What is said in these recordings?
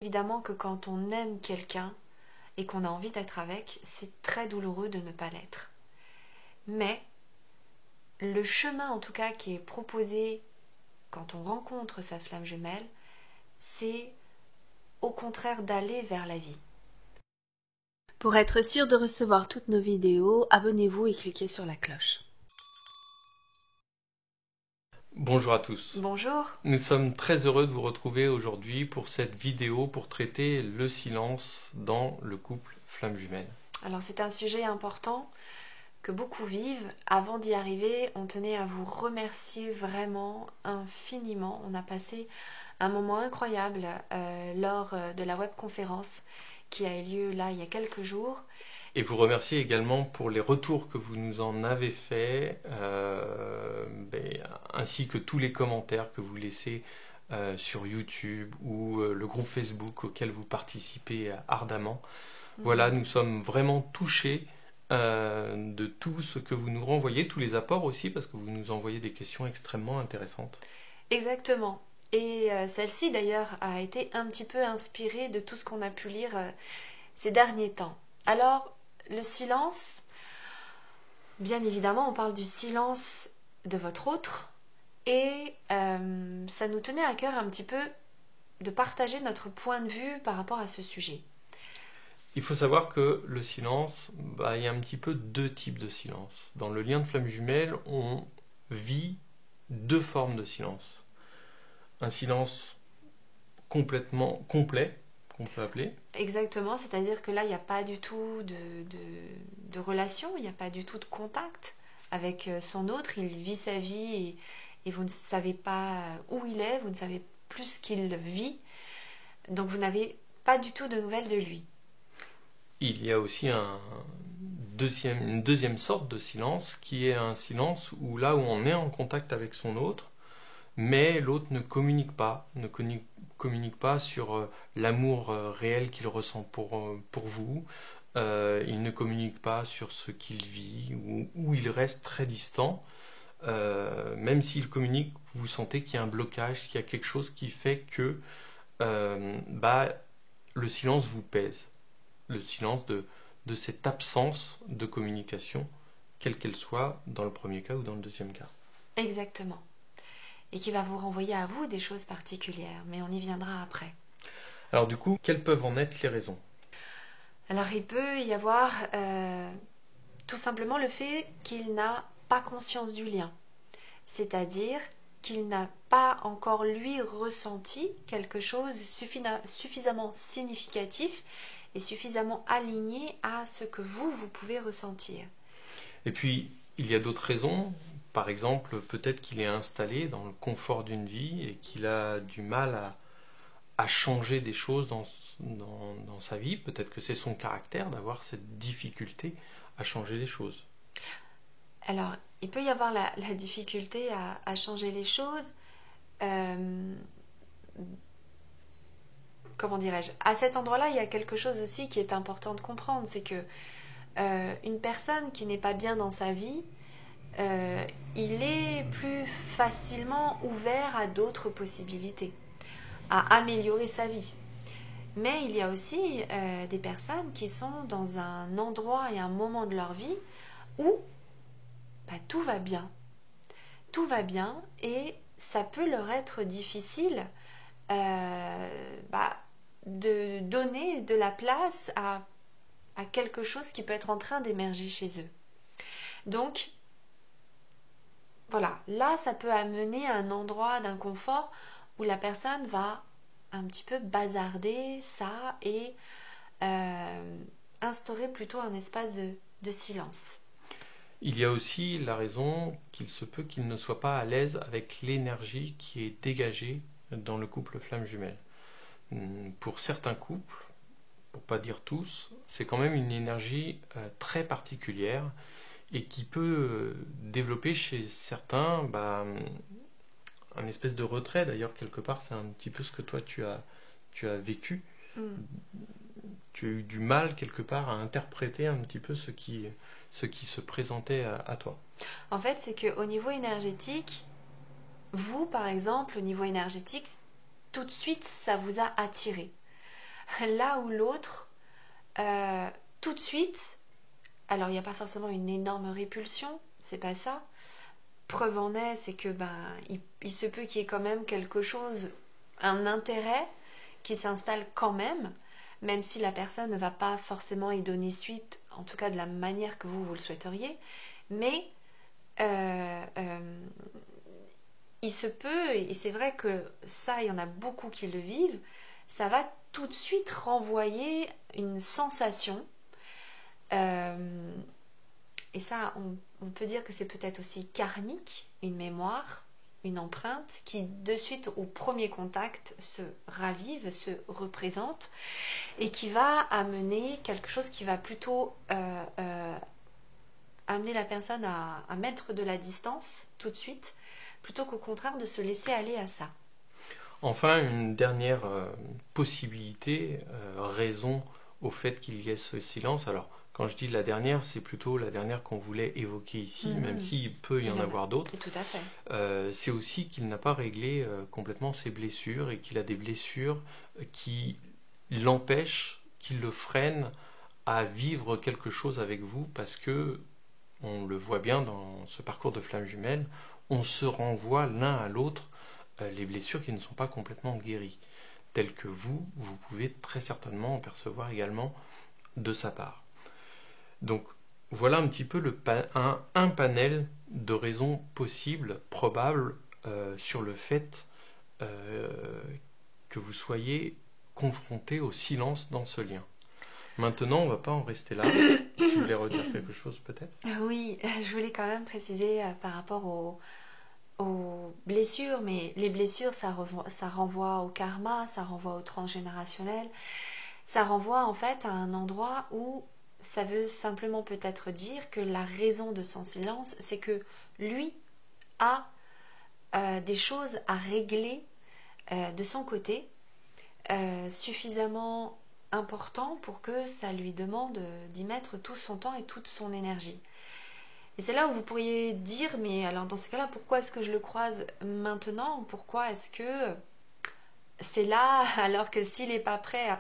Évidemment que quand on aime quelqu'un et qu'on a envie d'être avec, c'est très douloureux de ne pas l'être. Mais le chemin en tout cas qui est proposé quand on rencontre sa flamme jumelle, c'est au contraire d'aller vers la vie. Pour être sûr de recevoir toutes nos vidéos, abonnez-vous et cliquez sur la cloche. Bonjour à tous. Bonjour. Nous sommes très heureux de vous retrouver aujourd'hui pour cette vidéo pour traiter le silence dans le couple flamme jumelle. Alors c'est un sujet important que beaucoup vivent. Avant d'y arriver, on tenait à vous remercier vraiment infiniment. On a passé un moment incroyable lors de la webconférence qui a eu lieu là il y a quelques jours. Et vous remercier également pour les retours que vous nous en avez faits, ainsi que tous les commentaires que vous laissez sur YouTube ou le groupe Facebook auquel vous participez ardemment. Voilà, nous sommes vraiment touchés de tout ce que vous nous renvoyez, tous les apports aussi, parce que vous nous envoyez des questions extrêmement intéressantes. Exactement. Et celle-ci d'ailleurs a été un petit peu inspirée de tout ce qu'on a pu lire ces derniers temps. Alors, le silence, bien évidemment, on parle du silence de votre autre et ça nous tenait à cœur un petit peu de partager notre point de vue par rapport à ce sujet. Il faut savoir que le silence, il y a un petit peu deux types de silence. Dans le lien de flamme jumelle, on vit deux formes de silence. Un silence complètement complet, qu'on peut appeler. Exactement, c'est-à-dire que là, il n'y a pas du tout de relation, il n'y a pas du tout de contact avec son autre. Il vit sa vie et vous ne savez pas où il est, vous ne savez plus ce qu'il vit. Donc vous n'avez pas du tout de nouvelles de lui. Il y a aussi une deuxième sorte de silence qui est un silence où là où on est en contact avec son autre, mais l'autre ne communique pas sur l'amour réel qu'il ressent pour vous. Il ne communique pas sur ce qu'il vit, ou il reste très distant. Même s'il communique, vous sentez qu'il y a un blocage, qu'il y a quelque chose qui fait que le silence vous pèse. Le silence de cette absence de communication, quelle qu'elle soit, dans le premier cas ou dans le deuxième cas. Exactement. Et qui va vous renvoyer à vous des choses particulières, mais on y viendra après. Alors du coup, quelles peuvent en être les raisons ? Alors il peut y avoir tout simplement le fait qu'il n'a pas conscience du lien, c'est-à-dire qu'il n'a pas encore lui ressenti quelque chose suffisamment significatif et suffisamment aligné à ce que vous pouvez ressentir. Et puis, il y a d'autres raisons. Par exemple, peut-être qu'il est installé dans le confort d'une vie et qu'il a du mal à changer des choses dans sa vie. Peut-être que c'est son caractère d'avoir cette difficulté à changer les choses. Alors, il peut y avoir la difficulté à changer les choses. Comment dirais-je ? À cet endroit-là, il y a quelque chose aussi qui est important de comprendre, c'est que une personne qui n'est pas bien dans sa vie, il est plus facilement ouvert à d'autres possibilités, à améliorer sa vie. Mais il y a aussi des personnes qui sont dans un endroit et un moment de leur vie où tout va bien. Tout va bien et ça peut leur être difficile de donner de la place à quelque chose qui peut être en train d'émerger chez eux. Donc, voilà, là ça peut amener à un endroit d'inconfort où la personne va un petit peu bazarder ça et instaurer plutôt un espace de silence. Il y a aussi la raison qu'il se peut qu'il ne soit pas à l'aise avec l'énergie qui est dégagée dans le couple flamme jumelle. Pour certains couples, pour pas dire tous, c'est quand même une énergie très particulière et qui peut développer chez certains un espèce de retrait. D'ailleurs, quelque part, c'est un petit peu ce que toi tu as vécu. Tu as eu du mal quelque part à interpréter un petit peu ce qui se présentait à toi. En fait, c'est qu'au niveau énergétique, vous, par exemple, au niveau énergétique, tout de suite, ça vous a attiré. là où l'autre, tout de suite, alors il n'y a pas forcément une énorme répulsion, c'est pas ça. Preuve en est, c'est que il se peut qu'il y ait quand même quelque chose, un intérêt qui s'installe quand même si la personne ne va pas forcément y donner suite, en tout cas de la manière que vous le souhaiteriez, mais il se peut, et c'est vrai que ça, il y en a beaucoup qui le vivent, ça va tout de suite renvoyer une sensation. Et ça, on peut dire que c'est peut-être aussi karmique, une mémoire, une empreinte qui, de suite, au premier contact, se ravive, se représente et qui va amener quelque chose qui va plutôt amener la personne à mettre de la distance tout de suite, plutôt qu'au contraire de se laisser aller à ça. Enfin, une dernière possibilité, raison au fait qu'il y ait ce silence. Alors, quand je dis la dernière, c'est plutôt la dernière qu'on voulait évoquer ici, même s'il peut y en avoir d'autres. Tout à fait. C'est aussi qu'il n'a pas réglé complètement ses blessures et qu'il a des blessures qui l'empêchent, qui le freinent à vivre quelque chose avec vous parce que, on le voit bien dans ce parcours de flammes jumelles, on se renvoie l'un à l'autre les blessures qui ne sont pas complètement guéries, telles que vous pouvez très certainement en percevoir également de sa part. Donc voilà un petit peu un panel de raisons possibles, probables, sur le fait que vous soyez confronté au silence dans ce lien. Maintenant, on ne va pas en rester là. Tu voulais redire quelque chose peut-être ? Oui, je voulais quand même préciser par rapport aux blessures, mais les blessures, ça renvoie au karma, ça renvoie au transgénérationnel, ça renvoie en fait à un endroit où ça veut simplement peut-être dire que la raison de son silence, c'est que lui a des choses à régler de son côté, suffisamment important pour que ça lui demande d'y mettre tout son temps et toute son énergie. Et c'est là où vous pourriez dire, mais alors dans ce cas-là, pourquoi est-ce que je le croise maintenant ? Pourquoi est-ce que c'est là, alors que s'il n'est pas prêt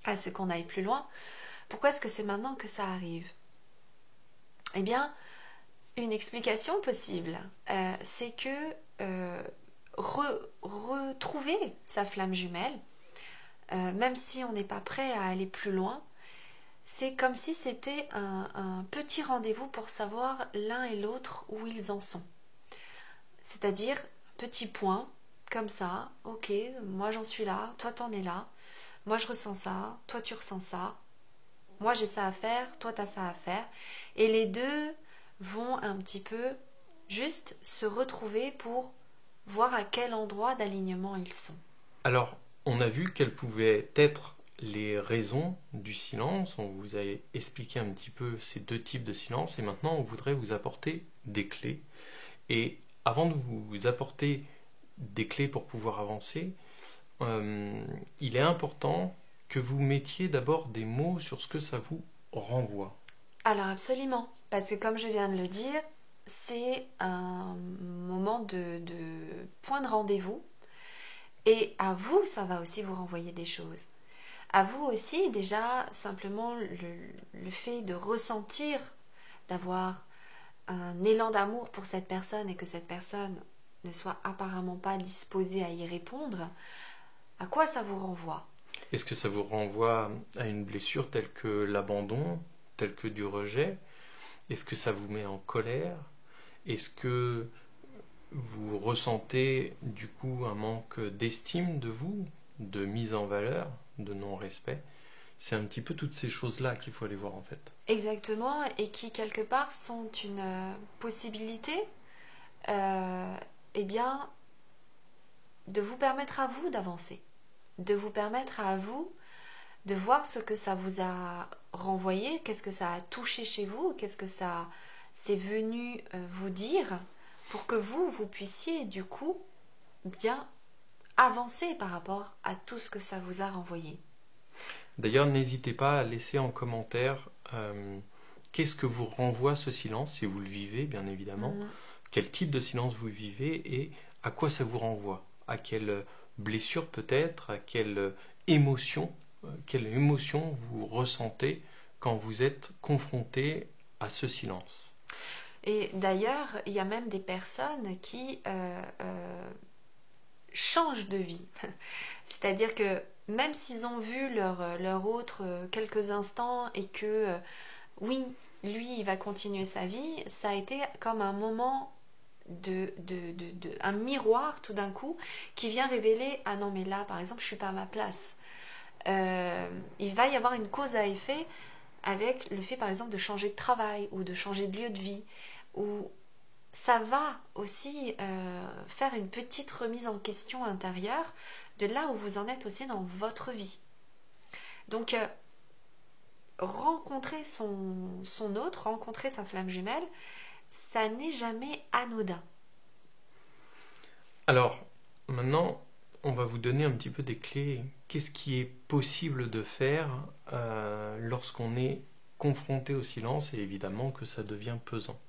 à ce qu'on aille plus loin, pourquoi est-ce que c'est maintenant que ça arrive ? Eh bien, une explication possible, c'est que retrouver sa flamme jumelle, même si on n'est pas prêt à aller plus loin, c'est comme si c'était un petit rendez-vous pour savoir l'un et l'autre où ils en sont. C'est-à-dire, petit point, comme ça, ok, moi j'en suis là, toi t'en es là, moi je ressens ça, toi tu ressens ça, moi j'ai ça à faire, toi t'as ça à faire, et les deux vont un petit peu juste se retrouver pour voir à quel endroit d'alignement ils sont. Alors, on a vu quelles pouvaient être les raisons du silence, on vous a expliqué un petit peu ces deux types de silence et maintenant on voudrait vous apporter des clés. Et avant de vous apporter des clés pour pouvoir avancer, il est important que vous mettiez d'abord des mots sur ce que ça vous renvoie. Alors absolument, parce que comme je viens de le dire, c'est un moment de point de rendez-vous et à vous, ça va aussi vous renvoyer des choses. À vous aussi, déjà, simplement le fait de ressentir, d'avoir un élan d'amour pour cette personne et que cette personne ne soit apparemment pas disposée à y répondre, à quoi ça vous renvoie ? Est-ce que ça vous renvoie à une blessure telle que l'abandon, telle que du rejet ? Est-ce que ça vous met en colère ? Est-ce que vous ressentez du coup un manque d'estime de vous, de mise en valeur, de non-respect ? C'est un petit peu toutes ces choses-là qu'il faut aller voir en fait. Exactement, et qui quelque part sont une possibilité eh bien, de vous permettre à vous d'avancer, de vous permettre à vous de voir ce que ça vous a renvoyé, qu'est-ce que ça a touché chez vous, qu'est-ce que ça c'est venu vous dire, pour que vous puissiez du coup bien avancer par rapport à tout ce que ça vous a renvoyé. D'ailleurs, n'hésitez pas à laisser en commentaire qu'est-ce que vous renvoie ce silence, si vous le vivez bien évidemment, quel type de silence vous vivez et à quoi ça vous renvoie, à quelle blessure peut-être, à quelle quelle émotion vous ressentez quand vous êtes confronté à ce silence. Et d'ailleurs, il y a même des personnes qui changent de vie. C'est-à-dire que même s'ils ont vu leur autre quelques instants et que oui, lui, il va continuer sa vie, ça a été comme un moment un miroir tout d'un coup qui vient révéler, ah non mais là par exemple je suis pas à ma place. Il va y avoir une cause à effet avec le fait par exemple de changer de travail ou de changer de lieu de vie, ou ça va aussi faire une petite remise en question intérieure de là où vous en êtes aussi dans votre vie. Donc rencontrer son autre, rencontrer sa flamme jumelle, ça n'est jamais anodin. Alors, maintenant, on va vous donner un petit peu des clés. Qu'est-ce qui est possible de faire lorsqu'on est confronté au silence et évidemment que ça devient pesant.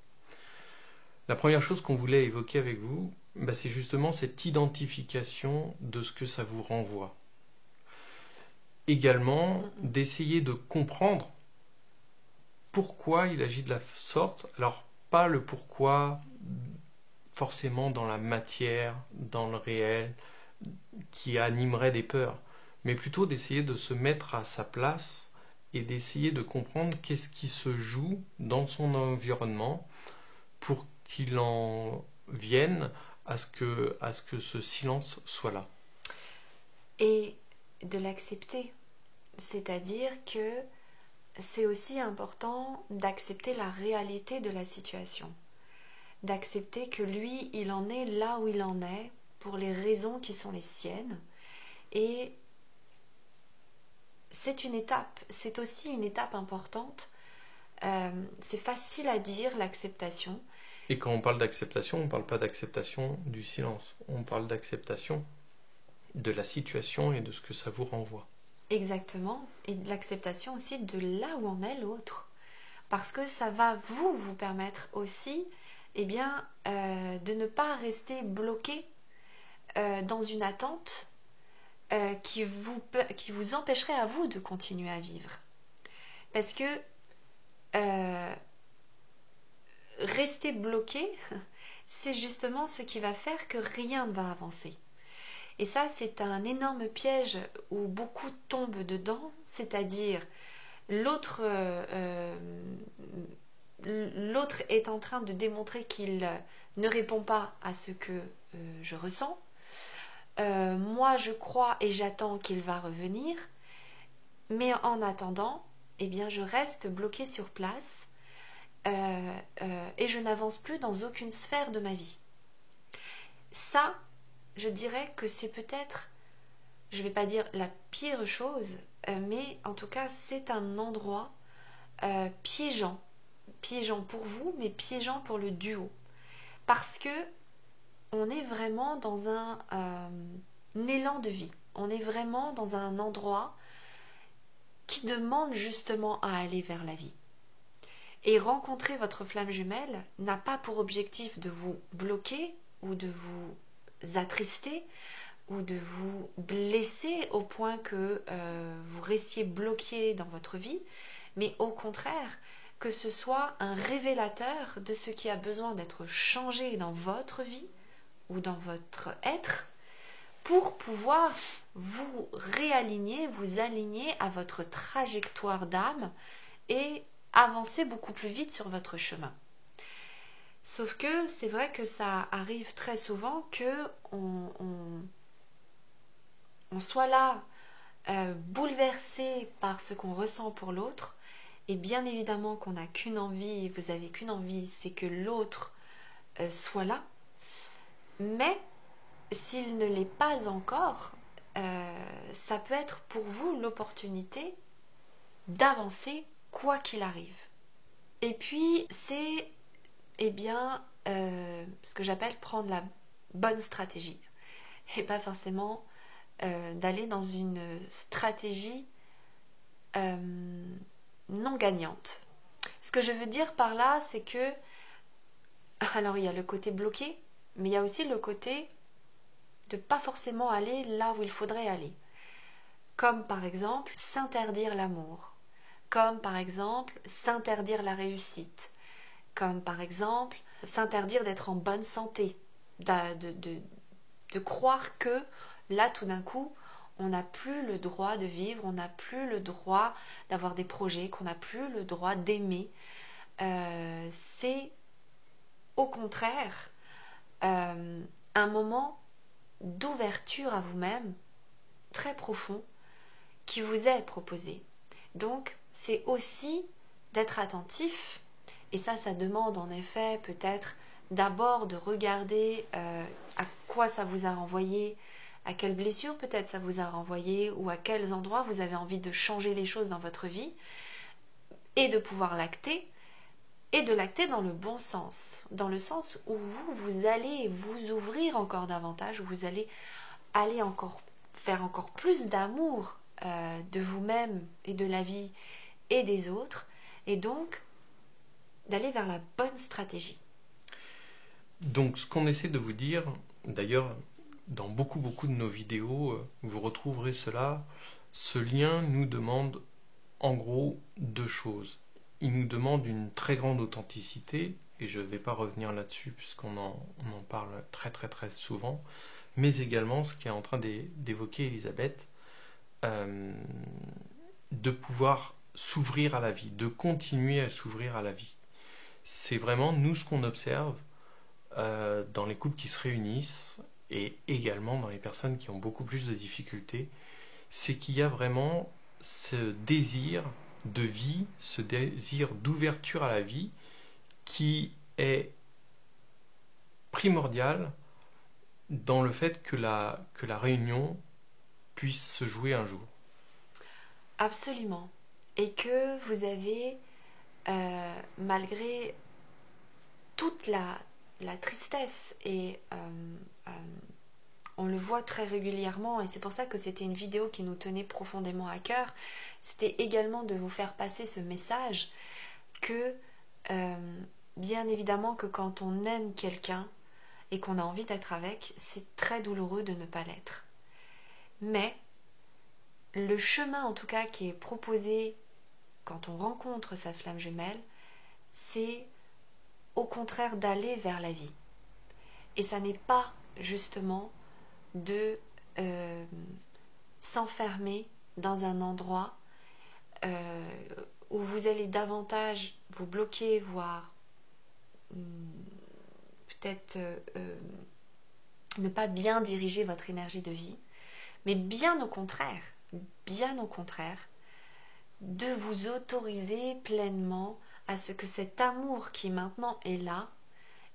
La première chose qu'on voulait évoquer avec vous, c'est justement cette identification de ce que ça vous renvoie. Également, d'essayer de comprendre pourquoi il agit de la sorte. Alors, pas le pourquoi forcément dans la matière, dans le réel, qui animerait des peurs, mais plutôt d'essayer de se mettre à sa place et d'essayer de comprendre qu'est-ce qui se joue dans son environnement pour qu'il en vienne à ce que ce silence soit là. Et de l'accepter. C'est-à-dire que c'est aussi important d'accepter la réalité de la situation. D'accepter que lui, il en est là où il en est pour les raisons qui sont les siennes. Et c'est une étape, c'est aussi une étape importante. C'est facile à dire, l'acceptation. Et quand on parle d'acceptation, on ne parle pas d'acceptation du silence. On parle d'acceptation de la situation et de ce que ça vous renvoie. Exactement. Et de l'acceptation aussi de là où en est l'autre. Parce que ça va vous permettre aussi de ne pas rester bloqué dans une attente qui vous empêcherait à vous de continuer à vivre. Parce que rester bloqué, c'est justement ce qui va faire que rien ne va avancer. Et ça, c'est un énorme piège où beaucoup tombent dedans, c'est-à-dire l'autre est en train de démontrer qu'il ne répond pas à ce que je ressens. Moi, je crois et j'attends qu'il va revenir. Mais en attendant, je reste bloquée sur place et je n'avance plus dans aucune sphère de ma vie. Ça, je dirais que c'est peut-être, je ne vais pas dire la pire chose, mais en tout cas, c'est un endroit piégeant. Piégeant pour vous, mais piégeant pour le duo. Parce que on est vraiment dans un élan de vie. On est vraiment dans un endroit qui demande justement à aller vers la vie. Et rencontrer votre flamme jumelle n'a pas pour objectif de vous bloquer ou de vous attrister ou de vous blesser au point que vous restiez bloqué dans votre vie, mais au contraire, que ce soit un révélateur de ce qui a besoin d'être changé dans votre vie ou dans votre être pour pouvoir vous réaligner, vous aligner à votre trajectoire d'âme et avancer beaucoup plus vite sur votre chemin. Sauf que c'est vrai que ça arrive très souvent que on soit là bouleversé par ce qu'on ressent pour l'autre. Et bien évidemment qu'on n'a qu'une envie, vous avez qu'une envie, c'est que l'autre soit là. Mais s'il ne l'est pas encore, ça peut être pour vous l'opportunité d'avancer quoi qu'il arrive. Et puis c'est ce que j'appelle prendre la bonne stratégie. Et pas forcément d'aller dans une stratégie non gagnante. Ce que je veux dire par là, c'est que alors il y a le côté bloqué, mais il y a aussi le côté de pas forcément aller là où il faudrait aller. comme par exemple s'interdire l'amour, comme par exemple s'interdire la réussite, comme par exemple s'interdire d'être en bonne santé, de croire que là tout d'un coup on n'a plus le droit de vivre, on n'a plus le droit d'avoir des projets, qu'on n'a plus le droit d'aimer. C'est au contraire un moment d'ouverture à vous-même très profond qui vous est proposé. Donc c'est aussi d'être attentif, et ça demande en effet peut-être d'abord de regarder à quoi ça vous a renvoyé, à quelle blessure peut-être ça vous a renvoyé, ou à quels endroits vous avez envie de changer les choses dans votre vie, et de pouvoir l'acter, et de l'acter dans le bon sens, dans le sens où vous allez vous ouvrir encore davantage, où vous allez aller faire encore plus d'amour de vous-même et de la vie et des autres, et donc d'aller vers la bonne stratégie. Donc ce qu'on essaie de vous dire, d'ailleurs dans beaucoup de nos vidéos, vous retrouverez cela, ce lien nous demande en gros 2 choses. Il nous demande une très grande authenticité, et je ne vais pas revenir là-dessus puisqu'on en parle très souvent, mais également ce qu'est en train d'évoquer Elisabeth, de pouvoir s'ouvrir à la vie, de continuer à s'ouvrir à la vie. C'est vraiment nous ce qu'on observe dans les couples qui se réunissent, et également dans les personnes qui ont beaucoup plus de difficultés, c'est qu'il y a vraiment ce désir de vie, ce désir d'ouverture à la vie qui est primordial dans le fait que la réunion puisse se jouer un jour. Absolument. Et que vous avez, malgré toute la tristesse, et on le voit très régulièrement, et c'est pour ça que c'était une vidéo qui nous tenait profondément à cœur, c'était également de vous faire passer ce message que bien évidemment que quand on aime quelqu'un et qu'on a envie d'être avec, c'est très douloureux de ne pas l'être. Mais le chemin en tout cas qui est proposé quand on rencontre sa flamme jumelle, c'est au contraire d'aller vers la vie. Et ça n'est pas justement de s'enfermer dans un endroit où vous allez davantage vous bloquer, voire peut-être ne pas bien diriger votre énergie de vie, mais bien au contraire, de vous autoriser pleinement à ce que cet amour qui maintenant est là,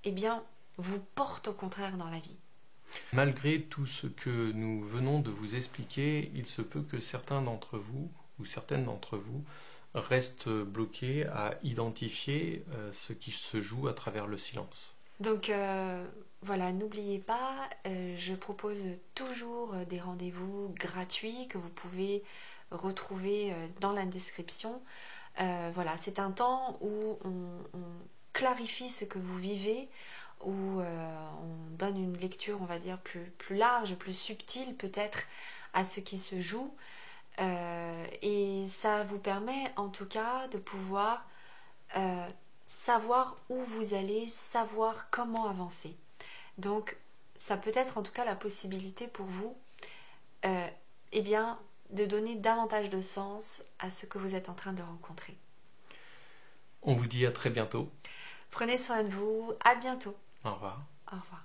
eh bien, vous porte au contraire dans la vie. Malgré tout ce que nous venons de vous expliquer, il se peut que certains d'entre vous, ou certaines d'entre vous, restent bloqués à identifier ce qui se joue à travers le silence. Donc voilà, n'oubliez pas, je propose toujours des rendez-vous gratuits que vous pouvez retrouver dans la description. Voilà, c'est un temps où on clarifie ce que vous vivez, où on donne une lecture, on va dire, plus large, plus subtile peut-être à ce qui se joue. Et ça vous permet en tout cas de pouvoir savoir où vous allez, savoir comment avancer. Donc ça peut être en tout cas la possibilité pour vous eh bien, de donner davantage de sens à ce que vous êtes en train de rencontrer. On vous dit à très bientôt. Prenez soin de vous, à bientôt. Au revoir. Au revoir.